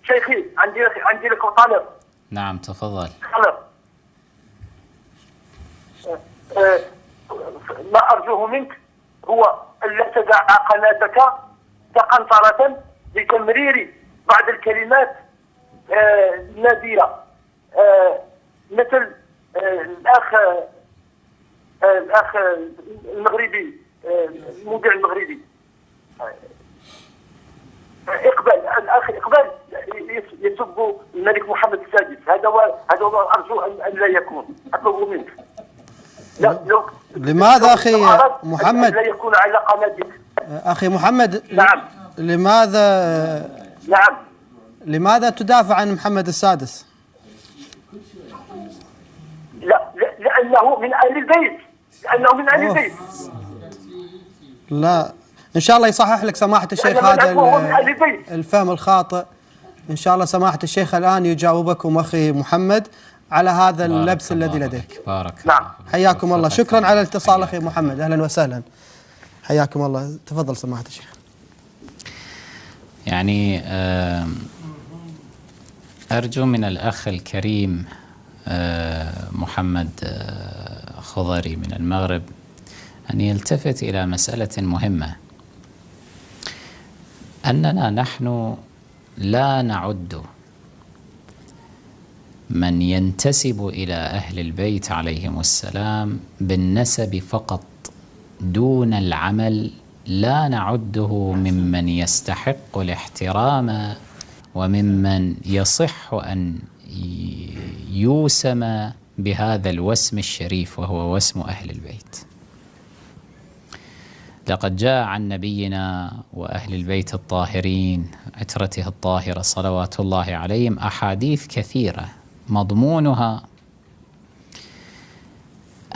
شيخي عندي لكم طلب. نعم تفضل. طلب. ما أرجوه منك هو ألا تدع قناتك تقنطرة لتمرير بعض الكلمات النادية، مثل الأخ المغربي، المذيع المغربي الأخ إقبال يسب الملك محمد السادس. هذا هو أرجو أن لا يكون. أطلب منك. لماذا أخي محمد لا يكون على قناتك أخي محمد؟ نعم. لماذا تدافع عن محمد السادس؟ لأنه من أهل البيت. لا، إن شاء الله يصحح لك سماحة الشيخ هذا الفهم الخاطئ. إن شاء الله سماحة الشيخ الآن يجاوبكم أخي محمد على هذا اللبس الذي لديك. بارك الله. حياكم الله. شكرا على الاتصال أخي محمد، أهلا وسهلا. حياكم الله. تفضل سماحة الشيخ. يعني أرجو من الأخ الكريم محمد خضري من المغرب أن يلتفت إلى مسألة مهمة، أننا نحن لا نعد من ينتسب إلى أهل البيت عليهم السلام بالنسب فقط دون العمل، لا نعده ممن يستحق الاحترام وممن يصح أن يوسم بهذا الوسم الشريف وهو وسم أهل البيت. لقد جاء عن نبينا وأهل البيت الطاهرين عترته الطاهرة صلوات الله عليهم أحاديث كثيرة مضمونها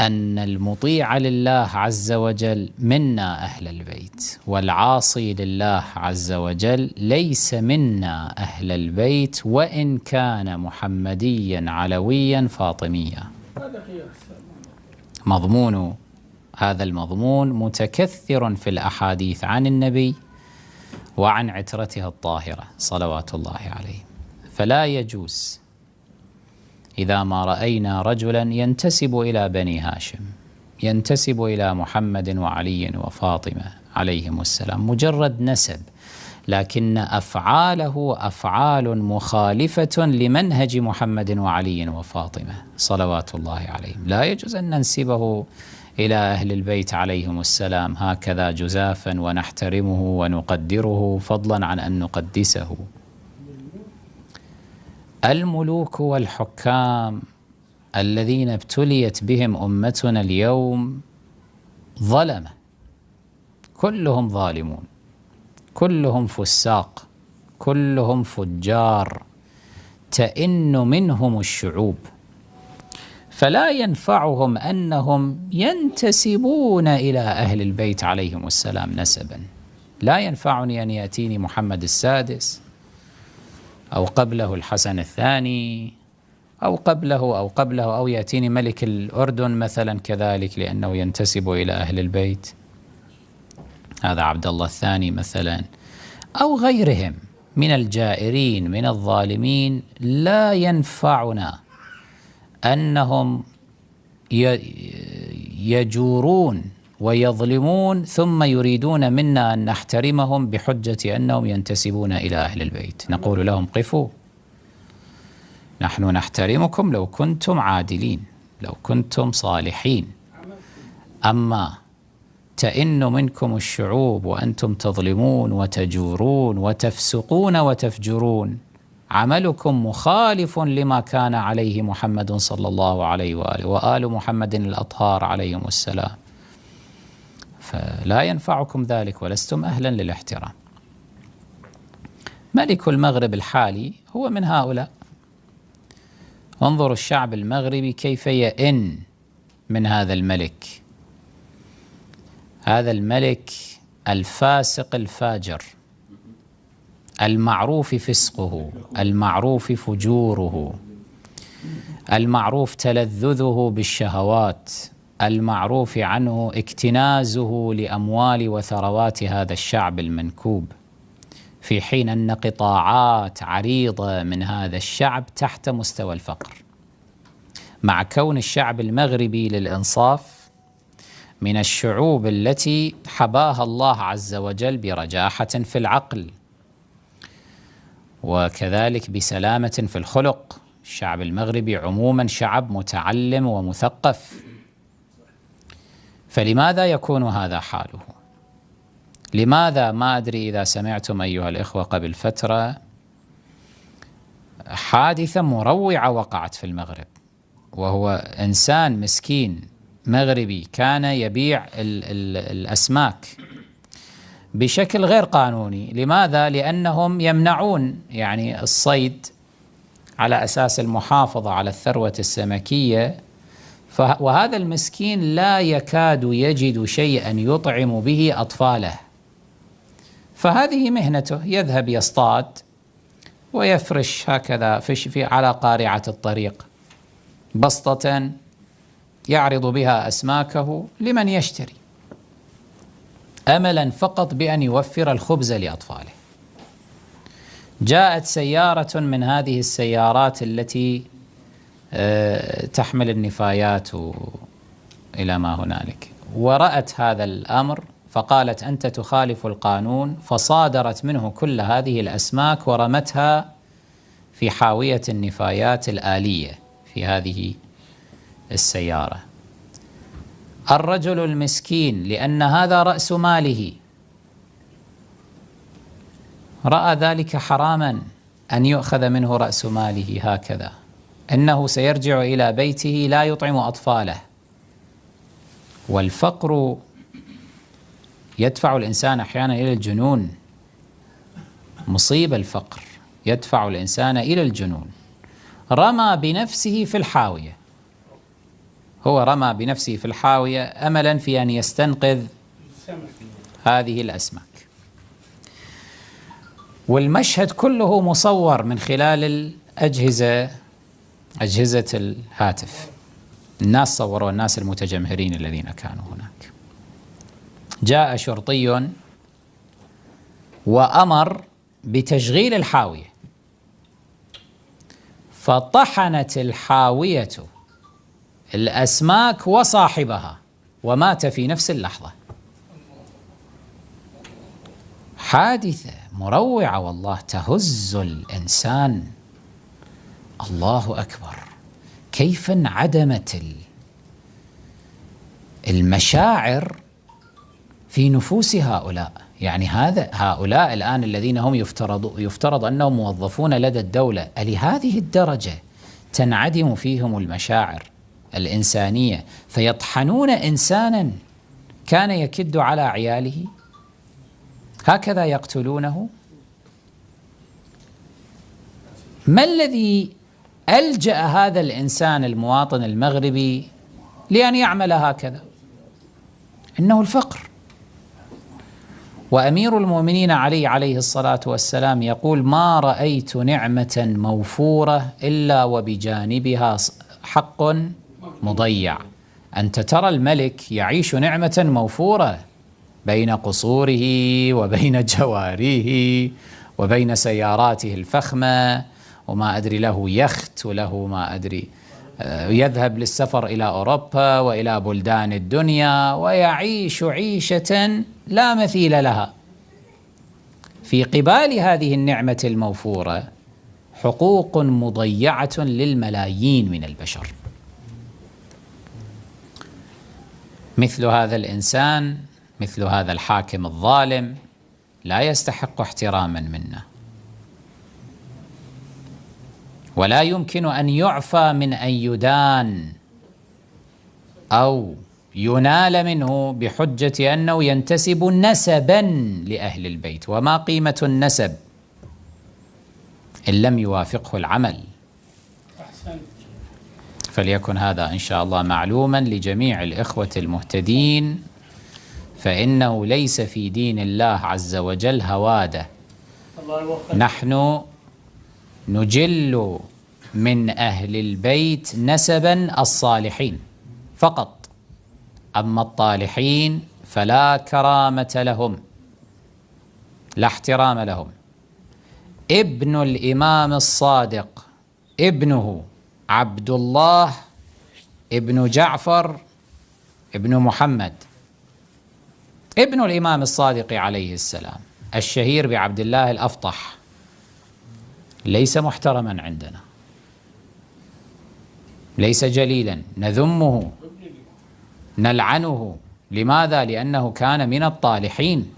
أن المطيع لله عز وجل منا أهل البيت، والعاصي لله عز وجل ليس منا أهل البيت وإن كان محمديا علويا فاطميا. مضمون هذا المضمون متكثر في الأحاديث عن النبي وعن عترته الطاهرة صلوات الله عليه. فلا يجوز إذا ما رأينا رجلا ينتسب إلى بني هاشم، ينتسب إلى محمد وعلي وفاطمة عليهم السلام مجرد نسب، لكن أفعاله أفعال مخالفة لمنهج محمد وعلي وفاطمة صلوات الله عليهم. لا يجوز أن ننسبه إلى أهل البيت عليهم السلام هكذا جزافا ونحترمه ونقدره فضلا عن أن نقدسه. الملوك والحكام الذين ابتليت بهم أمتنا اليوم ظلمة، كلهم ظالمون، كلهم فساق، كلهم فجار، تئن منهم الشعوب. فلا ينفعهم أنهم ينتسبون إلى أهل البيت عليهم السلام نسبا. لا ينفعني أن يأتيني محمد السادس أو قبله الحسن الثاني أو قبله أو يأتيني ملك الأردن مثلا كذلك لأنه ينتسب إلى أهل البيت، هذا عبد الله الثاني مثلا، أو غيرهم من الجائرين من الظالمين. لا ينفعنا أنهم يجورون ويظلمون ثم يريدون منا أن نحترمهم بحجة أنهم ينتسبون إلى أهل البيت. نقول لهم قفوا، نحن نحترمكم لو كنتم عادلين، لو كنتم صالحين، أما تئن منكم الشعوب وأنتم تظلمون وتجورون وتفسقون وتفجرون، عملكم مخالف لما كان عليه محمد صلى الله عليه وآله وآل محمد الأطهار عليهم السلام، فلا ينفعكم ذلك ولستم أهلا للاحترام. ملك المغرب الحالي هو من هؤلاء. انظروا الشعب المغربي كيف يئن من هذا الملك، هذا الملك الفاسق الفاجر المعروف فسقه، المعروف فجوره، المعروف تلذذه بالشهوات، المعروف عنه اكتنازه لأموال وثروات هذا الشعب المنكوب. في حين أن قطاعات عريضة من هذا الشعب تحت مستوى الفقر، مع كون الشعب المغربي للإنصاف من الشعوب التي حباها الله عز وجل برجاحة في العقل وكذلك بسلامة في الخلق. الشعب المغربي عموما شعب متعلم ومثقف، فلماذا يكون هذا حاله؟ لماذا؟ ما أدري إذا سمعتم أيها الإخوة قبل فترة حادثة مروعة وقعت في المغرب، وهو إنسان مسكين مغربي كان يبيع الأسماك بشكل غير قانوني. لماذا؟ لأنهم يمنعون يعني الصيد على أساس المحافظة على الثروة السمكية، وهذا المسكين لا يكاد يجد شيئا يطعم به أطفاله، فهذه مهنته، يذهب يصطاد ويفرش هكذا في على قارعة الطريق بسطة يعرض بها أسماكه لمن يشتري، أملا فقط بأن يوفر الخبز لأطفاله. جاءت سيارة من هذه السيارات التي تحمل النفايات إلى ما هنالك، ورأت هذا الأمر فقالت أنت تخالف القانون، فصادرت منه كل هذه الأسماك ورمتها في حاوية النفايات الآلية في هذه السيارة. الرجل المسكين لأن هذا رأس ماله رأى ذلك حراما أن يؤخذ منه رأس ماله هكذا، إنه سيرجع إلى بيته لا يطعم أطفاله. والفقر يدفع الإنسان أحيانا إلى الجنون، مصيبة الفقر يدفع الإنسان إلى الجنون. رمى بنفسه في الحاوية، هو رمى بنفسه في الحاوية أملا في أن يستنقذ هذه الأسماك. والمشهد كله مصور من خلال أجهزة الهاتف، الناس صوروا، الناس المتجمهرين الذين كانوا هناك. جاء شرطي وأمر بتشغيل الحاوية، فطحنت الحاوية الأسماك وصاحبها ومات في نفس اللحظة. حادثة مروعة والله تهز الإنسان. الله أكبر، كيف انعدمت المشاعر في نفوس هؤلاء. يعني هؤلاء الآن الذين هم يفترض أنهم موظفون لدى الدولة، لهذه الدرجة تنعدم فيهم المشاعر الإنسانية فيطحنون إنسانا كان يكد على عياله، هكذا يقتلونه. ما الذي ألجأ هذا الإنسان المواطن المغربي لأن يعمل هكذا؟ إنه الفقر. وأمير المؤمنين عليه الصلاة والسلام يقول ما رأيت نعمة موفورة إلا وبجانبها حق مضيع. أنت ترى الملك يعيش نعمة موفورة بين قصوره وبين جواريه وبين سياراته الفخمة، وما أدري له يخت وله ما أدري، يذهب للسفر إلى أوروبا وإلى بلدان الدنيا ويعيش عيشة لا مثيل لها. في قبال هذه النعمة الموفورة حقوق مضيعة للملايين من البشر. مثل هذا الإنسان، مثل هذا الحاكم الظالم لا يستحق احتراما منا، ولا يمكن أن يعفى من أن يدان أو ينال منه بحجة أنه ينتسب نسبا لأهل البيت. وما قيمة النسب إن لم يوافقه العمل؟ فليكن هذا إن شاء الله معلوما لجميع الإخوة المهتدين، فإنه ليس في دين الله عز وجل هوادة. نحن نجل من أهل البيت نسبا الصالحين فقط، أما الطالحين فلا كرامة لهم، لا احترام لهم. ابن الإمام الصادق ابنه عبد الله ابن جعفر ابن محمد ابن الإمام الصادق عليه السلام الشهير بعبد الله الأفطح ليس محترما عندنا، ليس جليلا، نذمه نلعنه. لماذا؟ لأنه كان من الطالحين،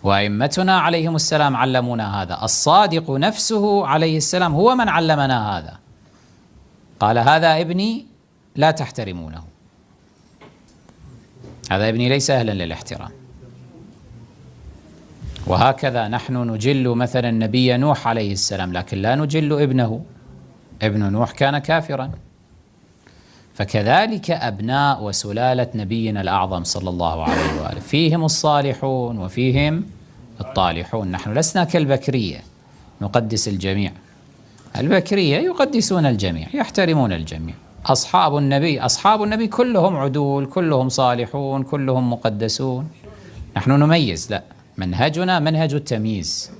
وأئمتنا عليهم السلام علمونا هذا. الصادق نفسه عليه السلام هو من علمنا هذا، قال هذا ابني لا تحترمونه، هذا ابني ليس أهلا للاحترام. وهكذا نحن نجل مثلا نبي نوح عليه السلام، لكن لا نجل ابنه، ابن نوح كان كافرا. فكذلك أبناء وسلالة نبينا الأعظم صلى الله عليه وآله فيهم الصالحون وفيهم الطالحون. نحن لسنا كالبكرية نقدس الجميع، البكرية يقدسون الجميع، يحترمون الجميع. أصحاب النبي كلهم عدول، كلهم صالحون، كلهم مقدسون. نحن نميز، لا، منهجنا منهج التمييز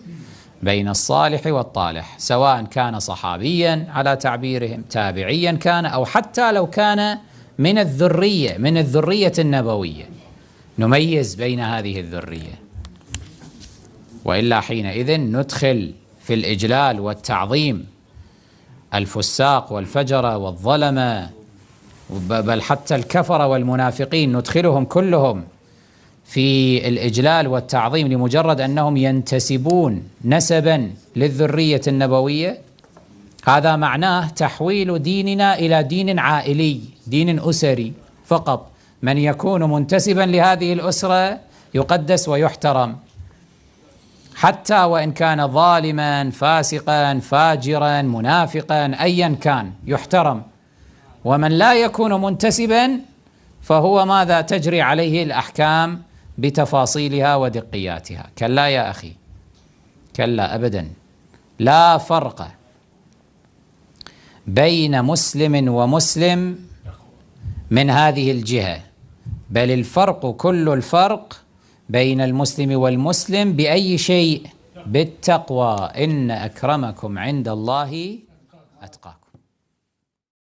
بين الصالح والطالح، سواء كان صحابيا على تعبيرهم، تابعيا كان، أو حتى لو كان من الذرية النبوية، نميز بين هذه الذرية. وإلا حينئذ ندخل في الإجلال والتعظيم الفساق والفجر والظلمة، بل حتى الكفر والمنافقين ندخلهم كلهم في الإجلال والتعظيم لمجرد أنهم ينتسبون نسبا للذرية النبوية. هذا معناه تحويل ديننا إلى دين عائلي، دين أسري فقط. من يكون منتسبا لهذه الأسرة يقدس ويحترم، حتى وإن كان ظالما فاسقا فاجرا منافقا أيا كان يحترم. ومن لا يكون منتسبا فهو ماذا؟ تجري عليه الأحكام بتفاصيلها ودقياتها. كلا يا أخي، كلا أبدا، لا فرق بين مسلم ومسلم من هذه الجهة، بل الفرق كل الفرق بين المسلم والمسلم بأي شيء؟ بالتقوى. إن أكرمكم عند الله أتقاكم.